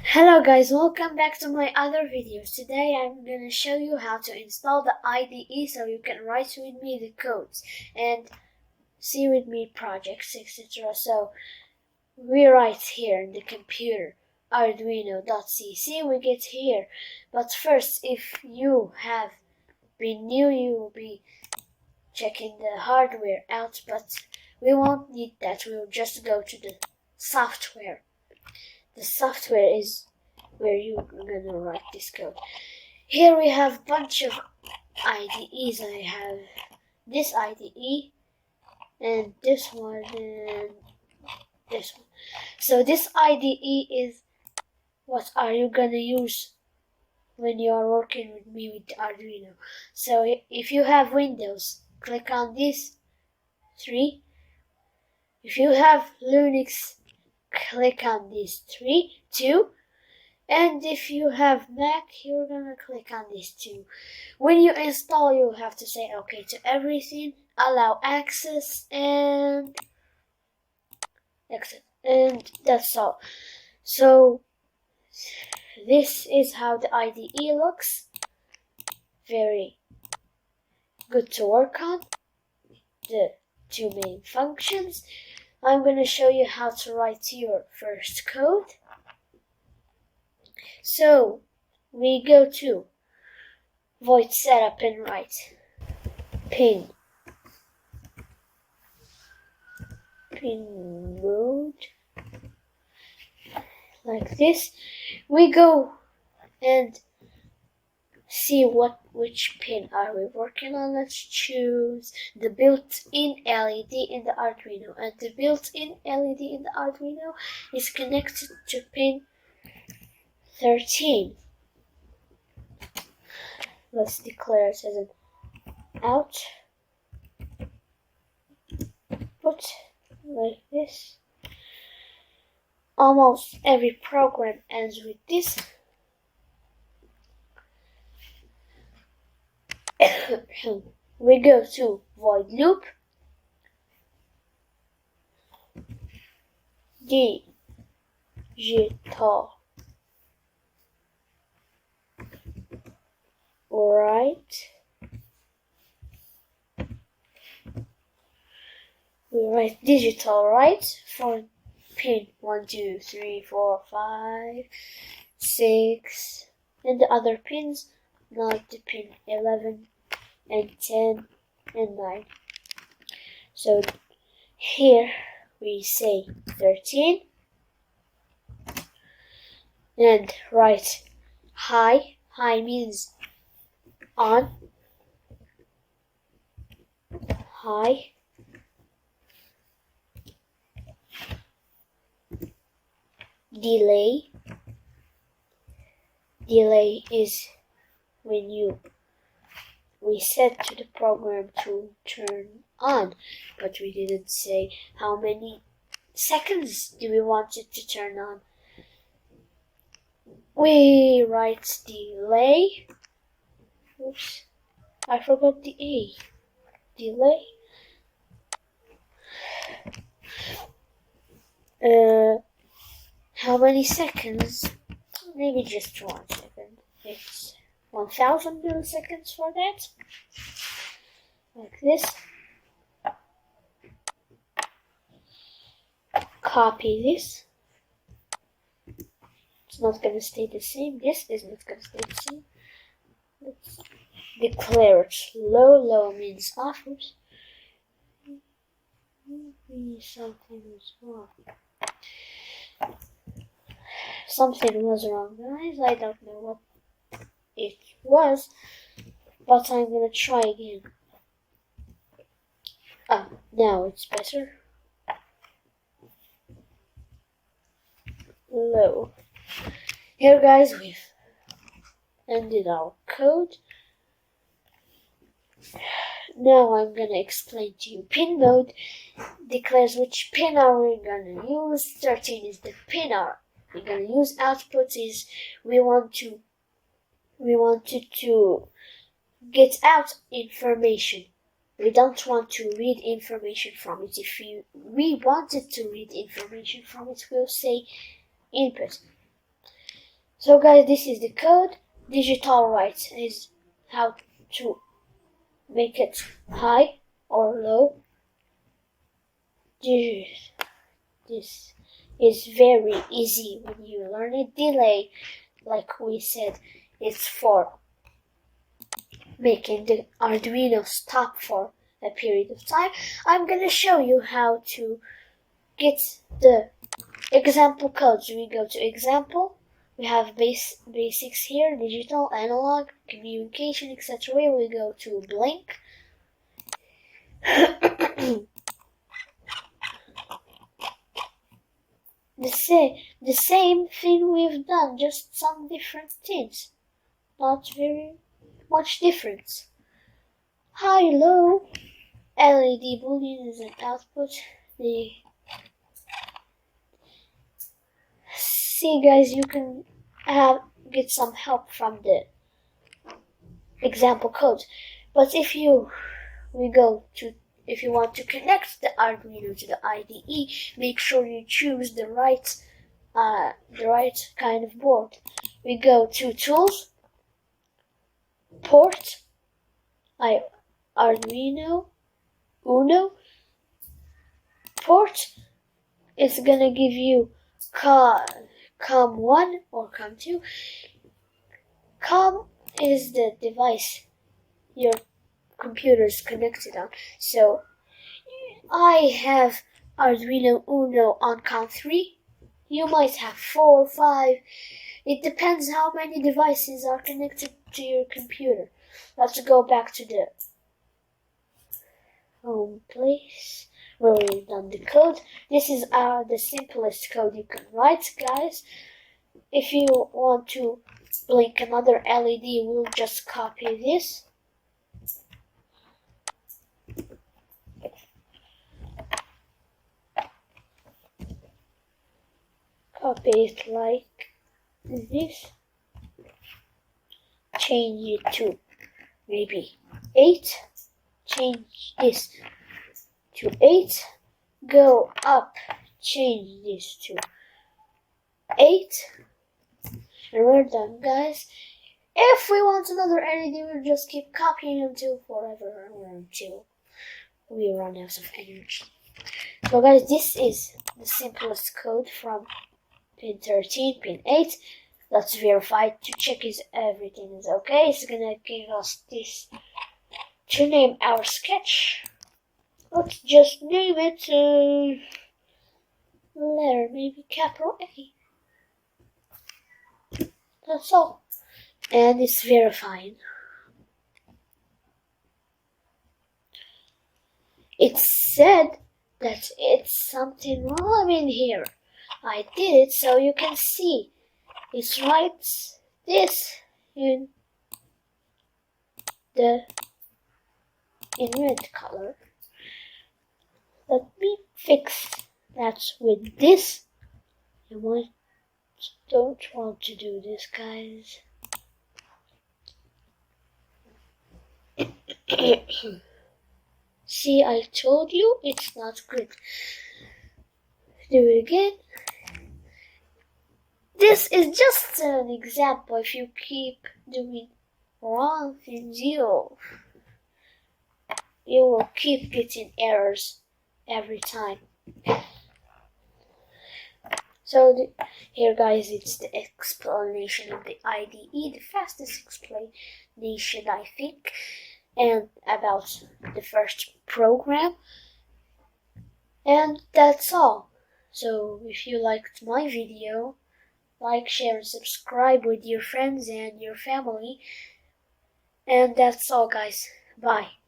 Hello guys, welcome back to my other videos. Today I'm gonna show you how to install the IDE so you can write with me the codes and see with me projects, etc. So we write here in the computer arduino.cc, we get here. But first, if you have been new, you will be checking the hardware out, but we won't need that. We'll just go to the software. The software is where you're gonna write this code. Here we have a bunch of IDEs. I have this IDE and this one and this one. So this IDE is what are you gonna use when you are working with me with the Arduino. So if you have Windows, click on these three. If you have Linux, click on these two. And if you have Mac, you're gonna click on these two. When you install, you have to say OK to everything, allow access, and exit. And that's all. So this is how the IDE looks. Very good to work on. The two main functions. I'm gonna show you how to write your first code. So we go to void setup and write pin mode like this. We go and see which pin are we working on. Let's choose the built-in LED in the Arduino, and the built-in LED in the Arduino is connected to pin 13. Let's declare it as an output like this. Almost every program ends with this. We go to void loop. Digital write. We write digital write for pin 1, 2, 3, 4, 5, 6, and the other pins, like the pin 11 and 10 and 9. So here we say 13 and write high. High means on. High. Delay. Delay is when we set to the program to turn on, but we didn't say how many seconds do we want it to turn on. We write delay. Oops, I forgot the A. Delay. How many seconds? Maybe just 1 second. It's 1000 milliseconds for that. Like this. Copy this. It's not gonna stay the same. This is not gonna stay the same. Let's declare it low. Low means off. Oops. Maybe something was wrong. Something was wrong, guys. I don't know what it was, but I'm gonna try again. Now it's better. Low. Here, guys, we've ended our code. Now I'm gonna explain to you. Pin mode declares which pin are we gonna use. 13 is the pin we're gonna use. Output is we wanted to get out information. We don't want to read information from it. If we wanted to read information from it, we'll say input. So guys, this is the code. Digital right is how to make it high or low. This is very easy when you learn it. Delay, like we said, it's for making the Arduino stop for a period of time. I'm gonna show you how to get the example codes. We go to example. We have basics here, digital, analog, communication, etc. We go to blank. the same thing we've done, just some different things. Not very much difference. High, low, LED boolean is an output. See guys, you can get some help from the example code. But if you want to connect the Arduino to the IDE, make sure you choose the right kind of board. We go to tools, port, Arduino Uno. Port is gonna give you COM1 or COM2. COM is the device your computer is connected on. So I have Arduino Uno on COM3. You might have 4 or 5. It depends how many devices are connected to your computer. Let's go back to the home place where we've done the code. This is the simplest code you can write, guys. If you want to blink another LED, we'll just copy this. Copy it like this. Change it to maybe 8. Change this to 8. Go up. Change this to 8. And we're done, guys. If we want another LED, we'll just keep copying until forever or until we run out of energy. So guys, this is the simplest code from pin 13, pin 8. Let's verify to check if everything is okay. It's gonna give us this to name our sketch. Let's just name it letter, maybe capital A. That's all. And it's verifying. It said that it's something wrong in here. I did it so you can see. It writes this in red color. Let me fix that with this. I don't want to do this, guys. See, I told you it's not good. Do it again. This is just an example. If you keep doing wrong things, you will keep getting errors every time. So here, guys, it's the explanation of the IDE, the fastest explanation, I think, and about the first program. And that's all. So if you liked my video, like, share, and subscribe with your friends and your family. And that's all, guys. Bye.